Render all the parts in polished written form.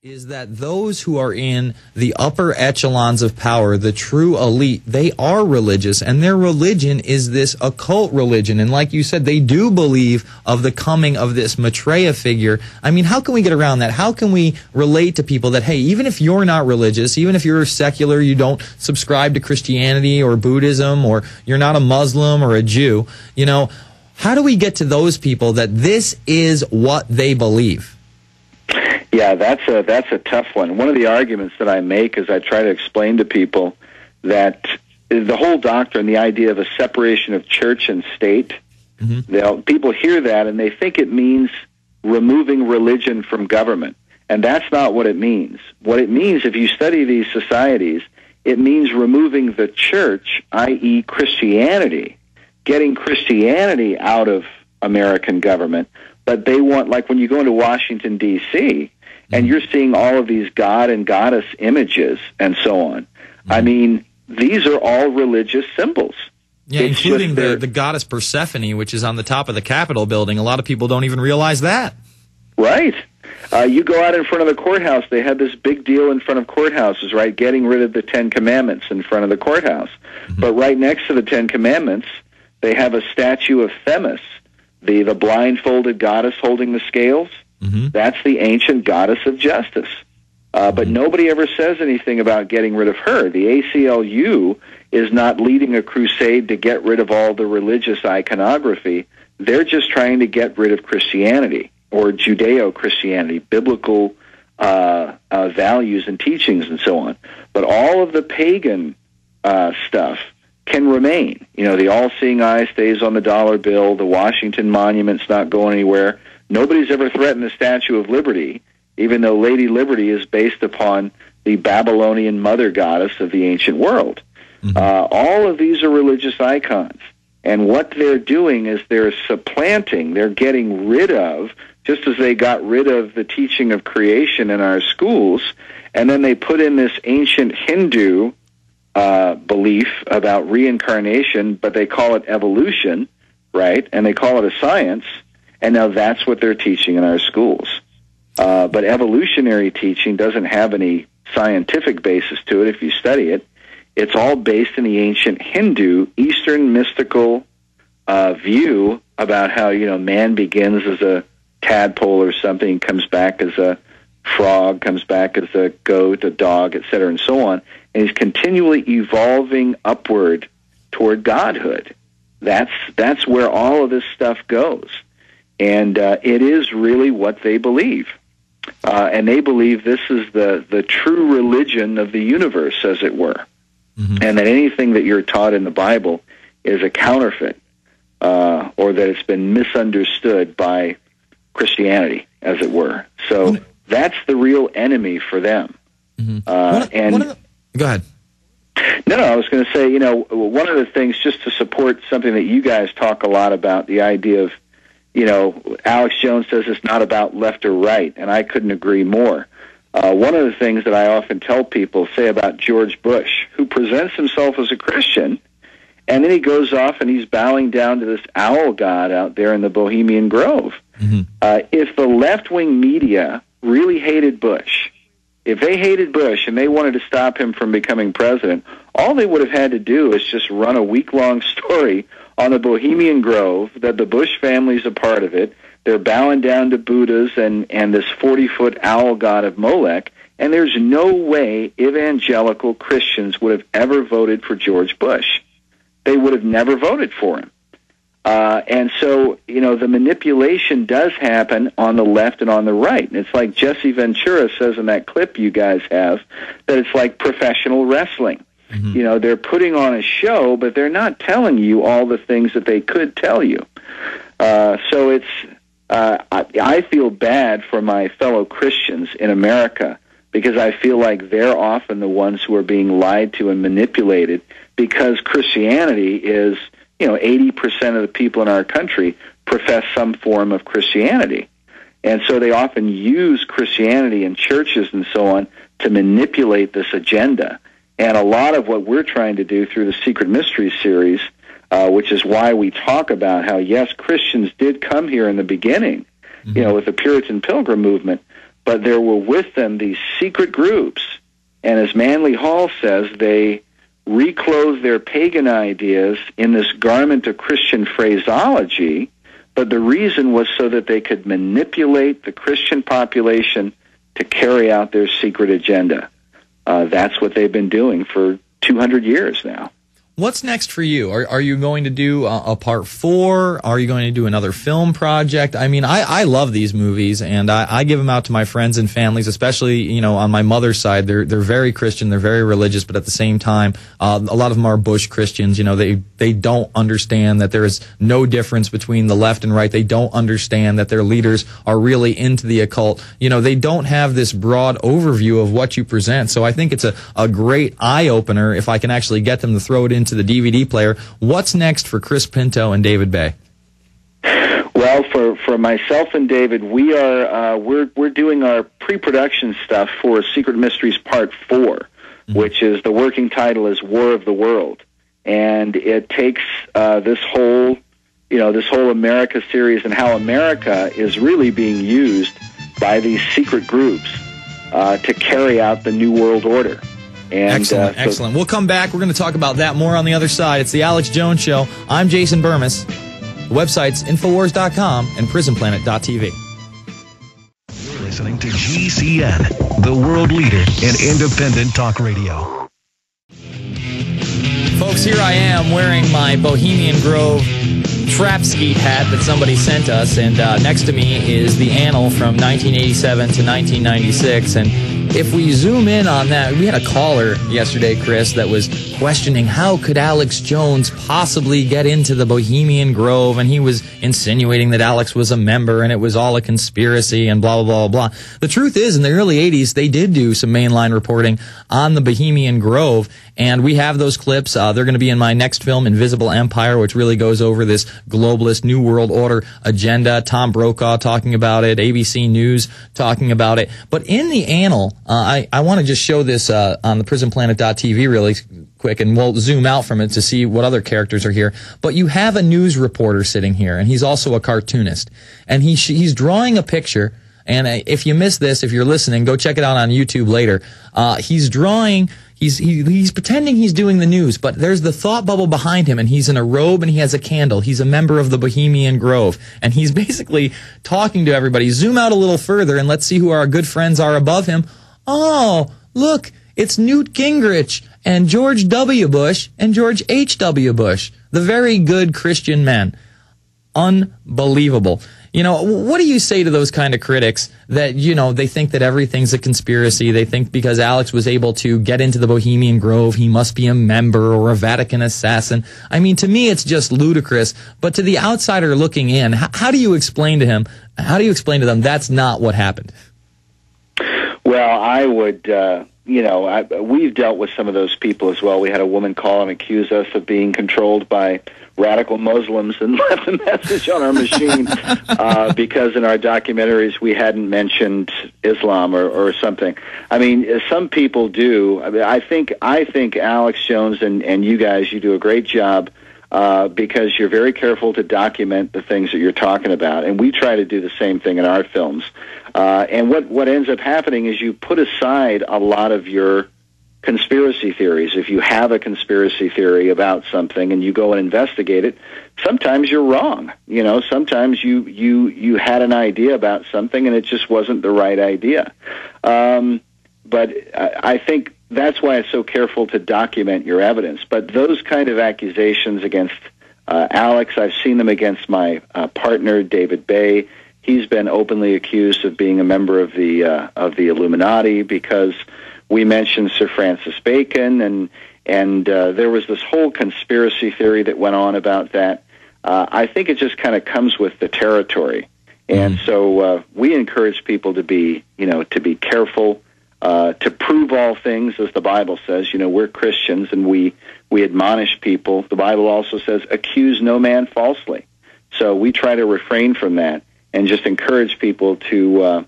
is that those who are in the upper echelons of power, the true elite, they are religious, and their religion is this occult religion. And like you said, they do believe of the coming of this Maitreya figure. I mean, how can we get around that? How can we relate to people that, hey, even if you're not religious, even if you're secular, you don't subscribe to Christianity or Buddhism, or you're not a Muslim or a Jew, you know, how do we get to those people that this is what they believe? Yeah, that's a tough one. One of the arguments that I make is I try to explain to people that the whole doctrine, the idea of a separation of church and state, people hear that and they think it means removing religion from government. And that's not what it means. What it means, if you study these societies, it means removing the church, i.e. Christianity, getting Christianity out of American government. But they want, like when you go into Washington, D.C., and you're seeing all of these god and goddess images and so on. I mean, these are all religious symbols. Yeah, it's including the goddess Persephone, which is on the top of the Capitol building. A lot of people don't even realize that. Right. You go out in front of the courthouse, they had this big deal in front of courthouses, right, getting rid of the Ten Commandments in front of the courthouse. But right next to the Ten Commandments, they have a statue of Themis, the blindfolded goddess holding the scales. That's the ancient goddess of justice. But nobody ever says anything about getting rid of her. The ACLU is not leading a crusade to get rid of all the religious iconography. They're just trying to get rid of Christianity or Judeo-Christianity, biblical values and teachings and so on. But all of the pagan stuff can remain. You know, the all-seeing eye stays on the dollar bill. The Washington Monument's not going anywhere. Nobody's ever threatened the Statue of Liberty, even though Lady Liberty is based upon the Babylonian mother goddess of the ancient world. All of these are religious icons. And what they're doing is they're supplanting, they're getting rid of, just as they got rid of the teaching of creation in our schools, and then they put in this ancient Hindu belief about reincarnation, but they call it evolution, right? And they call it a science. And now that's what they're teaching in our schools. But evolutionary teaching doesn't have any scientific basis to it if you study it. It's all based in the ancient Hindu, Eastern mystical view about how, you know, man begins as a tadpole or something, comes back as a frog, comes back as a goat, a dog, etc., and so on. And he's continually evolving upward toward godhood. That's where all of this stuff goes. And it is really what they believe. And they believe this is the true religion of the universe, as it were. And that anything that you're taught in the Bible is a counterfeit, or that it's been misunderstood by Christianity, as it were. So that's the real enemy for them. Go ahead. No, I was going to say, you know, one of the things, just to support something that you guys talk a lot about, the idea of, you know, Alex Jones says it's not about left or right, and I couldn't agree more. One of the things that I often tell people, say about George Bush, who presents himself as a Christian, and then he goes off and he's bowing down to this owl god out there in the Bohemian Grove. If the left-wing media really hated Bush, if they hated Bush and they wanted to stop him from becoming president, all they would have had to do is just run a week-long story on the Bohemian Grove, that the Bush family's a part of it. They're bowing down to Buddhas and this 40-foot owl god of Molech, and there's no way evangelical Christians would have ever voted for George Bush. They would have never voted for him. And so, you know, the manipulation does happen on the left and on the right. And it's like Jesse Ventura says in that clip you guys have, that it's like professional wrestling. You know, they're putting on a show, but they're not telling you all the things that they could tell you. So it's, I feel bad for my fellow Christians in America, because I feel like they're often the ones who are being lied to and manipulated, because Christianity is, you know, 80% of the people in our country profess some form of Christianity. And so they often use Christianity in churches and so on to manipulate this agenda. And a lot of what we're trying to do through the Secret Mysteries series, which is why we talk about how, yes, Christians did come here in the beginning, you know, with the Puritan Pilgrim movement, but there were with them these secret groups, and as Manly Hall says, they reclothed their pagan ideas in this garment of Christian phraseology, but the reason was so that they could manipulate the Christian population to carry out their secret agenda. That's what they've been doing for 200 years now. What's next for you? Are you going to do a part 4? Are you going to do another film project? I mean, I love these movies, and I give them out to my friends and families, especially, you know, on my mother's side. They're very Christian, they're very religious, but at the same time, a lot of them are Bush Christians. You know, they don't understand that there is no difference between the left and right. They don't understand that their leaders are really into the occult. You know, they don't have this broad overview of what you present. So I think it's a great eye-opener if I can actually get them to throw it into the DVD player. What's next for Chris Pinto and David Bay? Well, for myself and David, we're doing our pre-production stuff for Secret Mysteries Part 4, which is, the working title is War of the World, and it takes this whole America series and how America is really being used by these secret groups to carry out the New World Order. And, excellent. We'll come back. We're going to talk about that more on the other side. It's the Alex Jones Show. I'm Jason Bermas. The website's Infowars.com and PrisonPlanet.tv. You're listening to GCN, the world leader in independent talk radio. Folks, here I am wearing my Bohemian Grove trap skeet hat that somebody sent us, and next to me is the annal from 1987 to 1996, and if we zoom in on that, we had a caller yesterday, Chris, that was questioning how could Alex Jones possibly get into the Bohemian Grove, and he was insinuating that Alex was a member and it was all a conspiracy and blah, blah, blah, blah. The truth is, in the early 80s, they did do some mainline reporting on the Bohemian Grove, and we have those clips. They're going to be in my next film, Invisible Empire, which really goes over this globalist New World Order agenda. Tom Brokaw talking about it, ABC News talking about it. But in the annal, I want to just show this on the PrisonPlanet.tv really quick, and we'll zoom out from it to see what other characters are here. But you have a news reporter sitting here, and he's also a cartoonist. And he's drawing a picture, and if you missed this, if you're listening, go check it out on YouTube later. He's drawing... He's pretending he's doing the news, but there's the thought bubble behind him, and he's in a robe and he has a candle. He's a member of the Bohemian Grove, and he's basically talking to everybody. Zoom out a little further and let's see who our good friends are above him. Oh, look, it's Newt Gingrich and George W. Bush and George H.W. Bush, the very good Christian men. Unbelievable. You know, what do you say to those kind of critics that, you know, they think that everything's a conspiracy? They think because Alex was able to get into the Bohemian Grove, he must be a member or a Vatican assassin. I mean, to me, it's just ludicrous. But to the outsider looking in, how do you explain to him, how do you explain to them that's not what happened? Well, I would, we've dealt with some of those people as well. We had a woman call and accuse us of being controlled by radical Muslims and left a message on our machine because in our documentaries we hadn't mentioned Islam or something. I mean, some people do. I mean, I think Alex Jones and you guys, you do a great job because you're very careful to document the things that you're talking about, and we try to do the same thing in our films. And what ends up happening is you put aside a lot of your conspiracy theories. If you have a conspiracy theory about something and you go and investigate it, sometimes you're wrong. You know, sometimes you had an idea about something and it just wasn't the right idea. But I think that's why it's so careful to document your evidence. But those kind of accusations against Alex, I've seen them against my partner, David Bay. He's been openly accused of being a member of the Illuminati because we mentioned Sir Francis Bacon, and there was this whole conspiracy theory that went on about that. I think it just kind of comes with the territory, and so we encourage people to be careful, to prove all things, as the Bible says. You know, we're Christians, and we admonish people. The Bible also says, "Accuse no man falsely." So we try to refrain from that and just encourage people to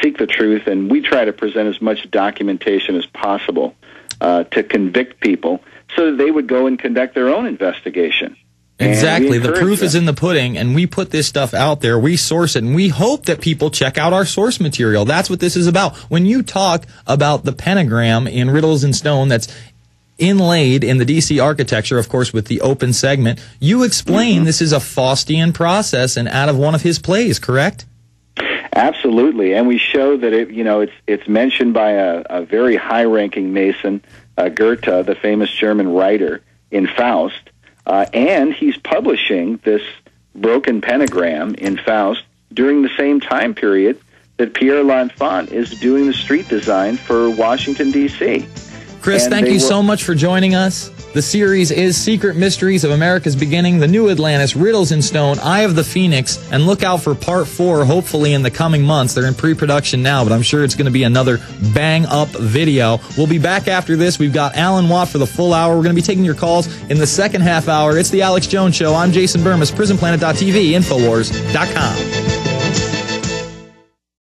seek the truth, and we try to present as much documentation as possible to convict people so that they would go and conduct their own investigation. Exactly. The proof is in the pudding, and we put this stuff out there. We source it, and we hope that people check out our source material. That's what this is about. When you talk about the pentagram in Riddles in Stone that's inlaid in the DC architecture, of course, with the open segment, you explain this is a Faustian process and out of one of his plays, correct? Absolutely, and we show that it's mentioned by a very high-ranking Mason, Goethe, the famous German writer, in Faust. And he's publishing this broken pentagram in Faust during the same time period that Pierre L'Enfant is doing the street design for Washington, D.C. Chris, thank you so much for joining us. The series is Secret Mysteries of America's Beginning, The New Atlantis, Riddles in Stone, Eye of the Phoenix, and look out for Part 4, hopefully in the coming months. They're in pre-production now, but I'm sure it's going to be another bang-up video. We'll be back after this. We've got Alan Watt for the full hour. We're going to be taking your calls in the second half hour. It's The Alex Jones Show. I'm Jason Bermas, PrisonPlanet.tv, Infowars.com.